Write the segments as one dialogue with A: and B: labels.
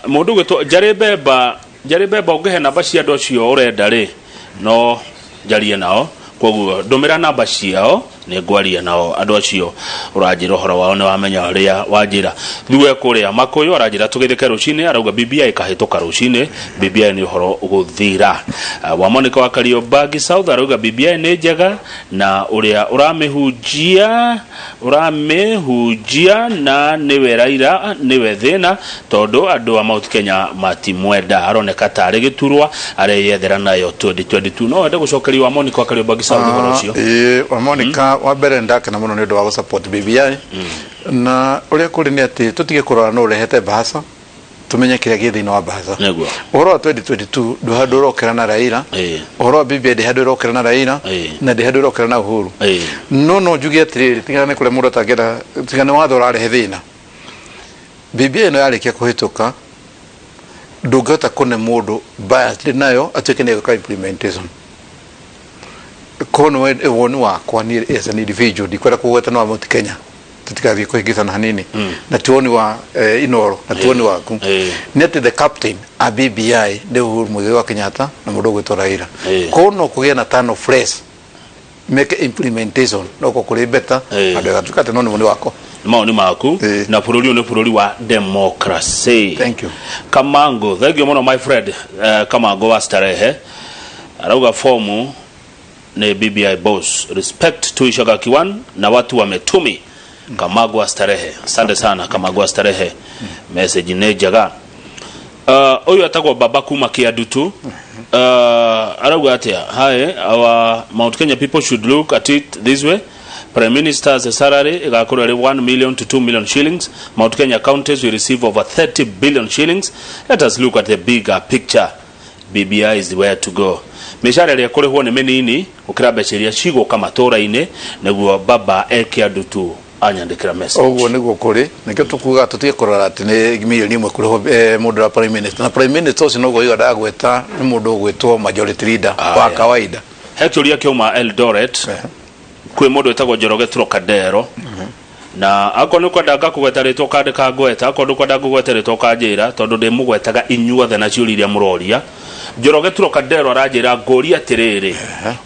A: Mundu gwito Jaribeba ugehe namba cia andu acio urenda ri no jarie nao koguo ndumira namba ciao ni ngwaria nao andu acio uranjira uhoro wao ni wamenya ria wanjira thuwe kuria makuyu aranjira tugithike rucine arauga Bbi kahituka rucine Bbi ni uhoro uguthira wa Monica wa Kariobangi South arauga Bbi ni njega na uria uramehujia na niwe Raila niwe thina tondu andu a Mount Kenya matimwenda aroneka tari giturwa areyethera nayo 2022 no ende gucokeria wa Monica wa Kariobangi South uhoro ucio
B: wa Monica wa mbere ndakena muno ni ndu wa support Bbi na uria kuri ni ati tutige kurora no urehete bahasa tumenye kiria githina wa bahasa
A: neguo
B: uhoro wa 2022 ndu urokera na Raila uhoro wa Bbi ndi handu urokera na Raila na ndi handu urokera na Uhuru no njugi atiri tigana kule mundu atagera tigana watho rarehe thina Bbi no yarikia kuhituka ndungata kune mundu bias nayo atekene ka implementation kono woni wakwa ni as an individual dikwenda kugweta no Mount Kenya tutikathi kuhigithana hanini na tuoni wa inoro na tuoni waku net the captain a Bbi de Uhuru Muigai wa Kenyatta na mundu gwetwa Raila kono kugia na tano fresh make implementation no kuri better adaga tukate no ni wako
A: maoni maku na pururi ni pururi wa democracy.
B: Thank you
A: Kamango, thank you muno my friend. Kamango wa starehe arauga fomu ne Bbi boss respect to Ichagaki 1 na watu wametumi Kamango wa starehe. Asante sana Kamango wa starehe. Message ne jaga oyo atagwa baba kuma kiadutu arauga atia hi our Mount Kenya people should look at it this way. Prime Minister's salary igakora 1 million to 2 million shillings. Mount Kenya counties will receive over 30 billion shillings. Let us look at the bigger picture. Bbi is the way to go. Mishara ya kore huo ni menini ukira becheria shigo kama tora ine neguo baba ekia dutu anyandikira message.
B: Oguo niguo kuri nikyo tukuga tutige kurora ati ni milioni imwe kuri ho mundu wa prime minister na prime minister ucio nogo iga dagweta ni mundu gwetwo majority leader wa kawaida.
A: Hectoria kioma Eldoret kwe mundu etagwo Njoroge Trokadero na ako nuko ndaga kugweta ritwo kande ka gweta ako nuko ndaga kugweta ritwo ka njira tondu ndi mugwetaga inyuothe na ciuriria muroria Njoroge Trokadero aranjira ngoria tiriri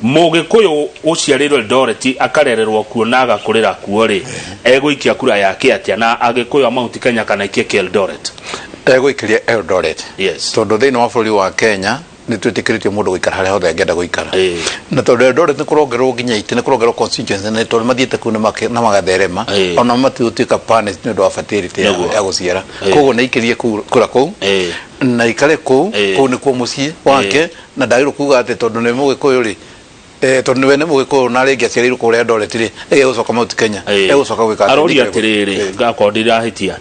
A: mugikuyu uciarirwo Eldoret akarererwo kuo na agakurira kuo ri eguikia kura yake atia na agikuyu a Mount Kenya kana ikie Eldoret
B: eguikiria Eldoret
A: yes
B: tondu thini wa bũrũri wa Kenya ni twitikiritio mundu guikara haria hothe angenda guikara na tondu Eldoret ni kurongerwo nginya ite ni kurongerwo constituency na tondu mathiete ku na magatherema ona matiutika panes ni ndu wa fertility ya guciara koguo ni ikirie kura ku na ikare ku ni kuo mucii wake na ndagirwo kuga ati tondu ni mugikuyu ri tondu we ni mugikuyu na ringi aciarirwo kuria Eldoret ri egucoka Mount Kenya egucoka gwikara
A: arori atiriri ngakondira hitia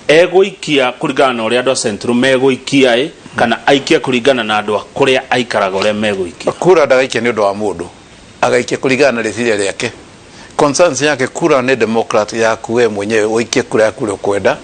A: eguikia kuringana na uria andu central meguikia kana aikia kuringana na andu kuria aikaraga uria meguikia
B: kura ndagaikia ni undu wa mundu agaikia kuringana na riciria riake concerns yake kura ni democrat yaku we mwenyewe uikie kura yaku uri kwenda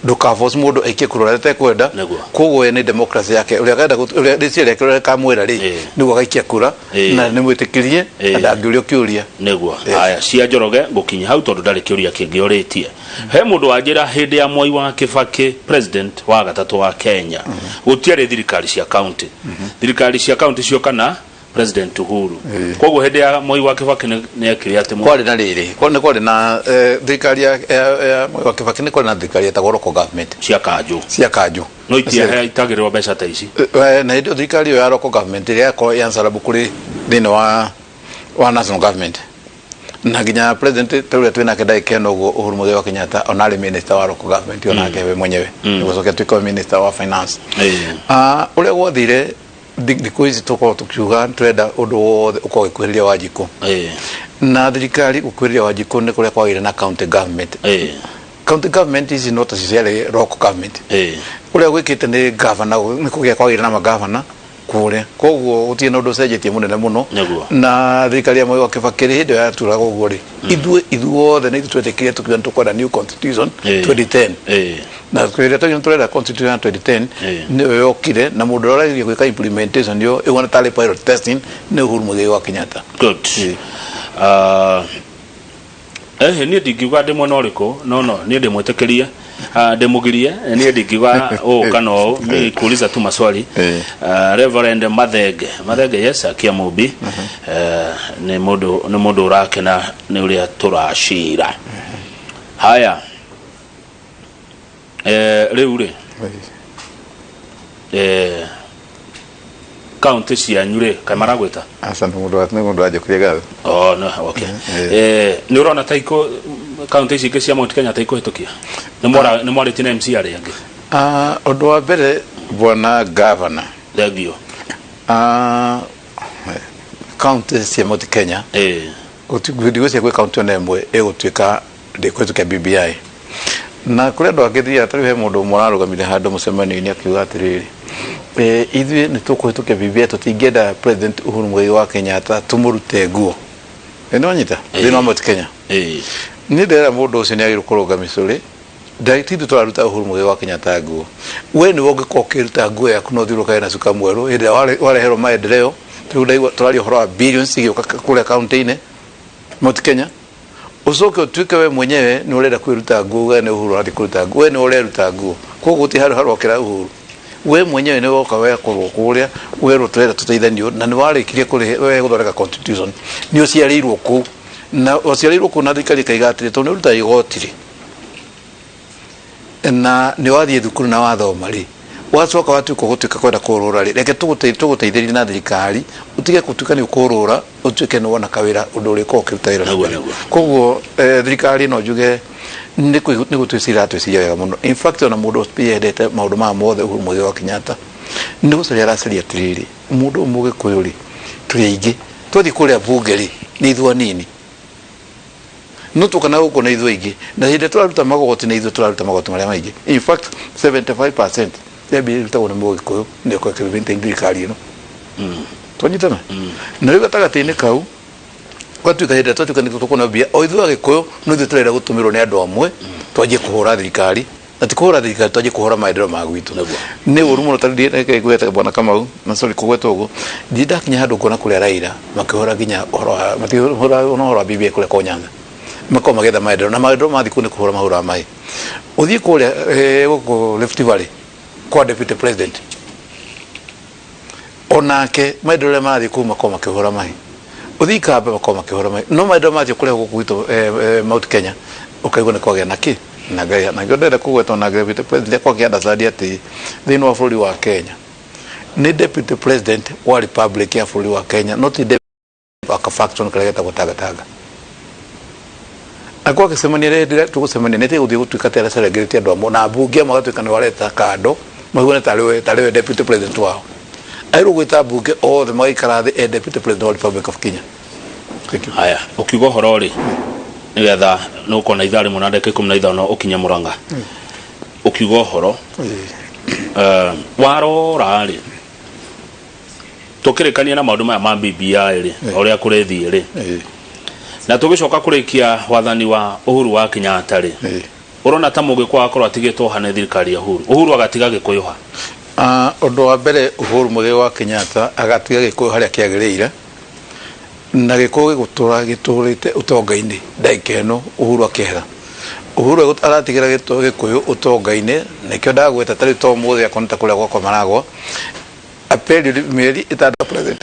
B: ndukaforce mundu aikie kura rete kwenda koguo ni democracy yake uria kaenda uria riciria riake uria kamwira ri niguo agaikia kura na ni mwitikirie ndangiurio kiuria
A: niguo aya cia Njoroge gukinya hau tondu ndari kiuria kingi uritie he mundu wanjira hindi ya Mwai wa Kibaki president wa gatatu wa Kenya gutiari thirikari cia county cio kana president Uhuru koguo hindi ya Mwai wa Kibaki ni ekiri ati
B: kwari na riri kwari na thirikari ya Mwai wa Kibaki ni kwari na thirikari ya local government
A: cia kanju no itia itagirwo mbeca ta ici
B: na ndio thirikari ya local government ya ko yansarabu kuri thini wa national government na ginya president tawira twina kedai keno Uhuru Muigai wa Kenyatta onali minister wa local government onake we mwenyewe nigocoke twiko minister wa finance uria gwothire ndiko izi tuko tukiuga twenda undu wothe uko gwikuriria wajiko na thirikari gwikuriria wajiko ni kuria kwagire na county government county government is not necessarily local government uria gwikite ni governor ni kugia kwagire na magavana kure koguo utie no ndo sejetie munene muno na thirikari ya Mwai wa Kibaki hindo ya turaga uguo ri ithuothe ni twetekirie tukiwa tukwenda new constitution 2010 na kwenda turenda constitution 2010 ni yokire na mundu ora gwika implementation yo igona tale pilot testing ni Uhuru Muigai wa Kenyatta
A: good ni ndingiuga ndi mwena uriko no ni ndimwetekerie Demugirie ni ndikiwa kano ni kuuliza tu maswali. Reverend Mathege yes akia mubi ni modo rake na ni ule turashira. Haya riu county cia nyure kamaragweta
B: asa mundu aje kuria
A: oh no okay ni urona taiko county cia cia Mount Kenya taiko hitukia ni mora tina MC ari yangi
B: ondo wa mbere bwana governor
A: thegio
B: county cia Mount Kenya utigwidio cia kwe county nemwe egutwika ndikwetuka BBI na kure ndo agithia atari he mundu murarugamire handu mucemanio-ini akiuga atiriri ithuĩ nĩ tũkũhĩtũkia BBI tũtingĩenda President Uhuru Muigai wa Kenyatta tumũrute nguo nĩ wanyita thĩinĩ wa Mount Kenya niĩ ndĩrera mũndũ ũcio nĩ agĩrĩirwo kũrũnga mĩcũrĩ ndagĩtindĩ tũraruta Uhuru Muigai wa Kenyatta nguo we nĩwe ũngĩkorwo ũkĩruta nguo yaku no ũthiũrũrũkage na cuka mwerũ hĩndĩ ĩrĩa wareherwo maendeleo tũraria ũhoro wa billions igĩũka kũrĩa kaunti-inĩ Mount Kenya ucoke ũtuĩke we mwenyewe nĩ ũrenda kwĩruta nguo we nĩ Uhuru arathiĩ kũruta nguo we nĩ ũreruta nguo koguo ti handũ harokĩra Uhuru we mwenyewe ni woka we korwo kuria we rutwera tuteithanio na ni warikirie kuri we guthondeka constitution ni uciarirwo ku na uciarirwo ku na thikari kaigatire to ni ruta igotiri na ni wathie thukuru na wathoma ri wacoka watuko gutuika kwenda kurura ri reke tuguteithĩrĩrie na thirikari utige gutuika ni ukurura utuike ni wona kawira undu uri ko kirutaira koguo thirikari no juge ni gutwicira twiciria wega muno in fact ona mundu spiedete maundu ma mothe Uhuru Muigai wa Kenyatta ni gucaria aracaria atiriri mundu mugikuyuri turi aingi twathi kuria bunge ri ni ithua nini no tukana guko na ithua aingi na hinde turaruta magoti na ithua turaruta magoti maria maingi in fact 75% ya bill tawona mugikuyu ni ko kiribinte thirikari ino twanyitana na riu gatagati-ini kau gwatuika hinde twatuika ni tukona bia o ithua gikuyu no ithu turenda gutumirwo ni andu amwe twaje kuhura thirikari ati kuhura thirikari twaje kuhura maendeleo ma gwitu ni uru muno tari ndike gweta bwana Kamau na sorry kugweta ugo ndida kinya handu kona kuria Raila makihura ginya horo matihura horo BBI kule Konyanga makoma magetha maendeleo na maendeleo mathi kune kuhura mahura mai uthii kuria guko Rift Valley kwa deputy president onake maendeleo mathi kuma koma kihura mai uthii Kamba makoma kihura mai no maendeleo mathi kule guko gwitu Mount Kenya ukaigwa ni kwagea naki na ngenda kugweta na deputy president kwa kianda sadi ati thĩinĩ wa bũrũri wa Kenya ni deputy president wa republic ya bũrũri wa Kenya not the aka faction kalegeta gutagataga akwa kisemania rĩrĩa tugusemania nĩ tiguthi gutuika tera celebrate andũ amwe na bunge magatuika nĩ wareta kando magone tariwe deputy president wao airu gwita bunge othe magaikara thĩ deputy president wa republic of Kenya.
A: Haya ukiuga horo ri nigetha nuko na ithari muna ndeke 15 ukinya Muranga ukiuga horo warora ri tukirikania na maundu maya ma BBI ri uria kurethie ri na tugicoka kurikia wathani wa Uhuru wa Kenyatta ri urona ta mugikwa akorwo atigitwo hane thirikari ya Uhuru agatiga gikuyuha
B: undu wa mbere Uhuru Muigai wa Kenyatta agatiga gikuyu haria kiagiriire na gikuyu gutura giturite utonga-ini ndaikeno Uhuru akehera Uhuru aratigira gikuyu utonga-ini nikio ndagweta tari to muthe akonta kuria gwakwa maragwo apeli mieri itanda president